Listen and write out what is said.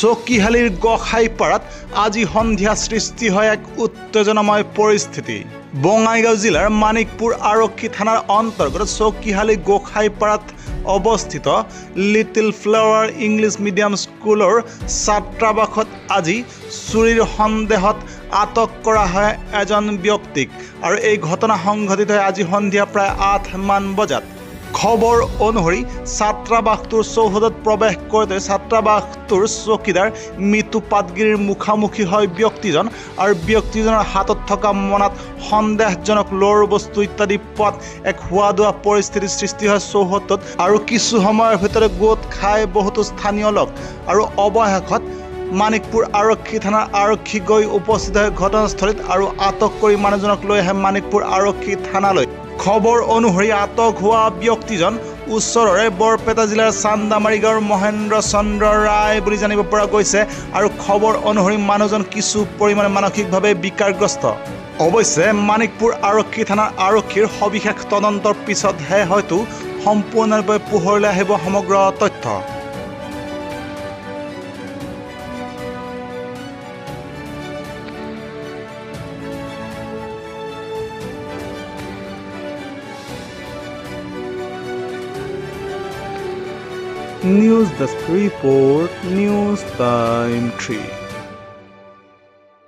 চকিহালিৰ গোসাইপাৰাত আজি সন্ধিয়া সৃষ্টি হয় এক উত্তেজনাময় পৰিস্থিতি। বঙাইগাঁও জিলাৰ মানিকপুৰ আৰক্ষী থানাৰ অন্তৰ্গত চকিহালি গোসাইপাৰাত অৱস্থিত লিটিল ফ্লাৱাৰ ইংলিছ মিডিয়াম স্কুলৰ ছাত্ৰাবাসত আজি চুৰিৰ সন্দেহত আটক কৰা হয় এজন ব্যক্তিক আৰু এই ঘটনা সংঘটিত হয় আজি সন্ধিয়া প্ৰায় 8 মান বজাত। খবৰ অনুসৰি ছাত্ৰাবাসটোৰ চৌহদত প্ৰৱেশ কৰোঁতে ছাত্ৰাবাসটোৰ চকীদাৰ মিতু পাটগিৰিৰ মুখামুখি হয় ব্যক্তিজন আৰু ব্যক্তিজনৰ হাতত থকা মনাত সন্দেহজনক লোৰ বস্তু ইত্যাদি পোৱাত এক হোৱা পৰিস্থিতিৰ সৃষ্টি হয় চৌহদটোত আৰু কিছু সময়ৰ ভিতৰত গোট খাই বহুতো স্থানীয় লোক আৰু অৱশেষত মানিকপুৰ আৰক্ষী থানাৰ আৰক্ষী গৈ উপস্থিত হয় ঘটনাস্থলীত আৰু আটক কৰি মানুহজনক লৈ আহে মানিকপুৰ আৰক্ষী থানালৈ। খবৰ অনুসৰি আটক হোৱা ব্যক্তিজন ওচৰৰে বৰপেটা জিলাৰ চান্দামাৰী গাঁৱৰ মহেন্দ্ৰ চন্দ্ৰ ৰায় বুলি জানিব পৰা গৈছে আৰু খবৰ অনুসৰি মানুহজন কিছু পৰিমাণে মানসিকভাৱে বিকাৰগ্ৰস্ত। অৱশ্যে মানিকপুৰ আৰক্ষী থানাৰ আৰক্ষীৰ সবিশেষ তদন্তৰ পিছতহে হয়তো সম্পূৰ্ণৰূপে পোহৰলৈ আহিব সমগ্ৰ তথ্য। News Desk Report, News Time 3.